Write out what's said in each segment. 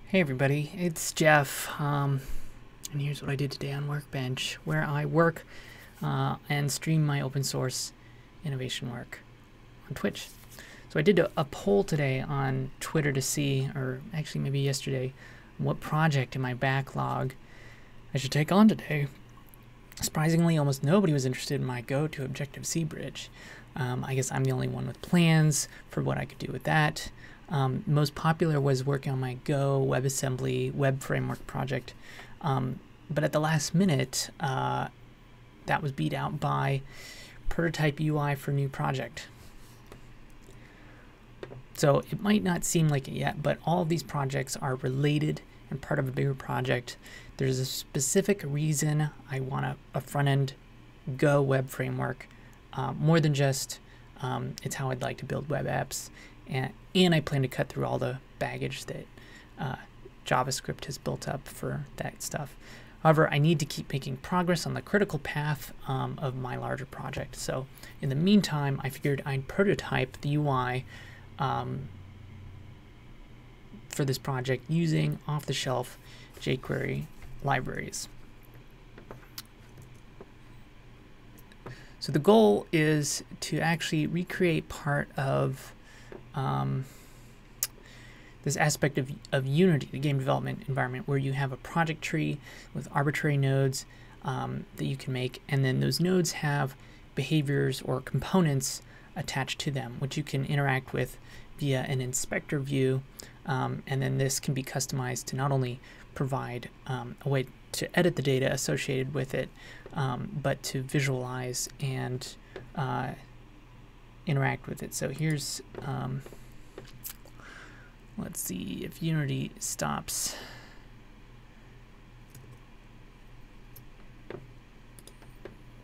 Hey everybody, it's Jeff, and here's what I did today on Workbench, where I work and stream my open source innovation work on Twitch. So I did a poll today on Twitter to see, or actually maybe yesterday, what project in my backlog I should take on today. Surprisingly, almost nobody was interested in my Go to Objective-C bridge. I guess I'm the only one with plans for what I could do with that. Most popular was working on my Go WebAssembly web framework project, but at the last minute, that was beat out by Prototype UI for new project. So it might not seem like it yet, but all of these projects are related and part of a bigger project. There's a specific reason I want a front-end Go web framework, more than just it's how I'd like to build web apps. And I plan to cut through all the baggage that JavaScript has built up for that stuff. However, I need to keep making progress on the critical path of my larger project. So in the meantime, I figured I'd prototype the UI for this project using off-the-shelf jQuery libraries. So the goal is to actually recreate part of this aspect of Unity, the game development environment, where you have a project tree with arbitrary nodes that you can make, and then those nodes have behaviors or components attached to them, which you can interact with via an inspector view, and then this can be customized to not only provide a way to edit the data associated with it, but to visualize and interact with it. So here's let's see if Unity stops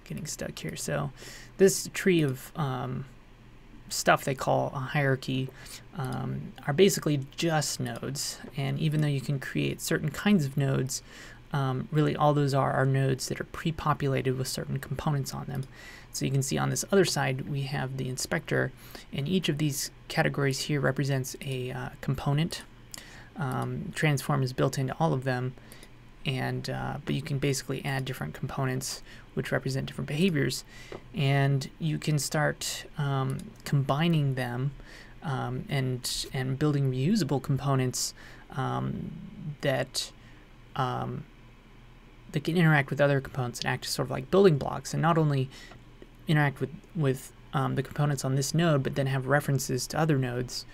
getting stuck here. So this tree of stuff they call a hierarchy are basically just nodes, and even though you can create certain kinds of nodes, really all those are nodes that are pre-populated with certain components on them. So you can see on this other side we have the inspector, and each of these categories here represents a component. Transform is built into all of them, and but you can basically add different components which represent different behaviors, and you can start combining them and building reusable components that can interact with other components and act as sort of like building blocks, and not only interact with the components on this node, but then have references to other nodes.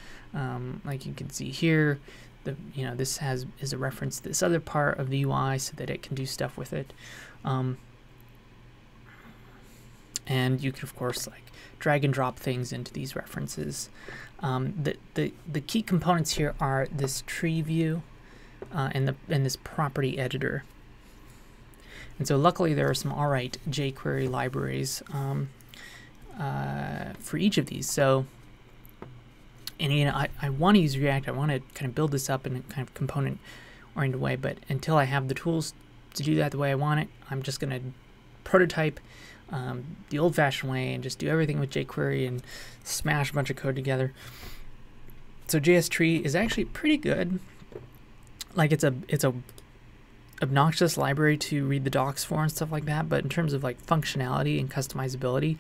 Like you can see here, this is a reference to this other part of the UI so that it can do stuff with it. And you can of course like drag and drop things into these references. The key components here are this tree view and this property editor. And so luckily there are some alright jQuery libraries for each of these. So, and I want to use React. I want to kind of build this up in a kind of component-oriented way, but until I have the tools to do that the way I want it, I'm just going to prototype the old-fashioned way and just do everything with jQuery and smash a bunch of code together. So JSTree is actually pretty good. Like it's a obnoxious library to read the docs for and stuff like that, but in terms of like functionality and customizability,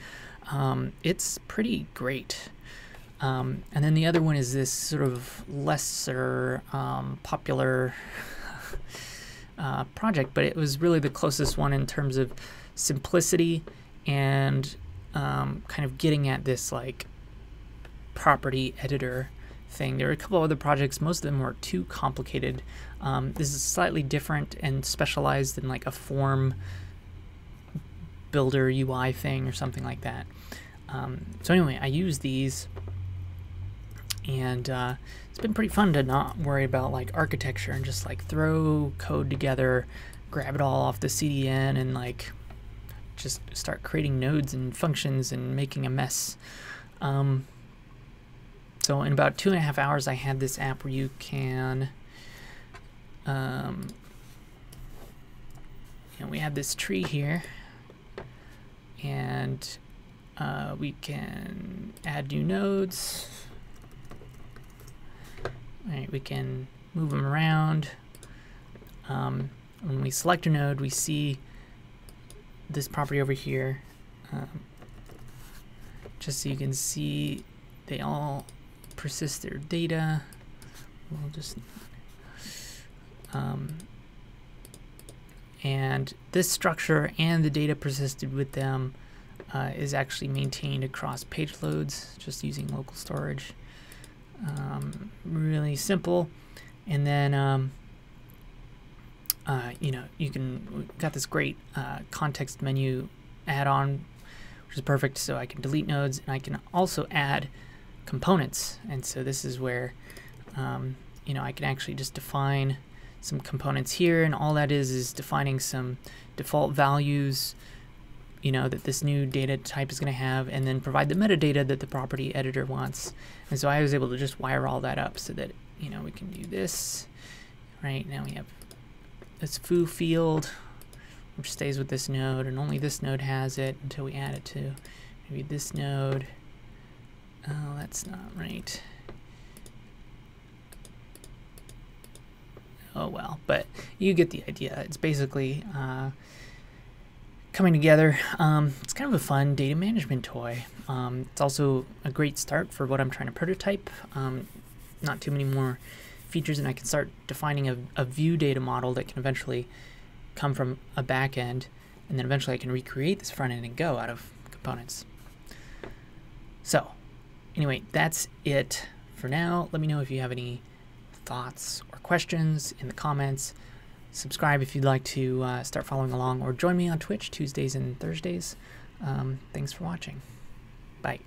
it's pretty great. And then the other one is this sort of lesser popular project, but it was really the closest one in terms of simplicity and kind of getting at this like property editor thing. There are a couple of other projects. Most of them were too complicated. This is slightly different and specialized in like a form builder UI thing or something like that. So anyway, I use these, and it's been pretty fun to not worry about like architecture and just like throw code together, grab it all off the CDN, and like just start creating nodes and functions and making a mess. So in about 2.5 hours, I had this app where you can, we have this tree here, and we can add new nodes. All right, we can move them around. When we select a node, we see this property over here. Just so you can see, they all persist their data. We'll just and this structure and the data persisted with them is actually maintained across page loads, just using local storage. Really simple. And then you know, we've got this great context menu add-on, which is perfect, so I can delete nodes, and I can also add components. And so this is where you know, I can actually just define some components here, and all that is defining some default values, you know, that this new data type is going to have, and then provide the metadata that the property editor wants. And so I was able to just wire all that up so that, you know, we can do this. Right now we have this foo field, which stays with this node, and only this node has it until we add it to maybe this node. Oh, that's not right. Oh well, but you get the idea. It's basically coming together. It's kind of a fun data management toy. It's also a great start for what I'm trying to prototype. Not too many more features, and I can start defining a view data model that can eventually come from a back end, and then eventually I can recreate this front end and Go out of components. So anyway, that's it for now. Let me know if you have any thoughts or questions in the comments. Subscribe if you'd like to start following along, or join me on Twitch Tuesdays and Thursdays. Thanks for watching. Bye.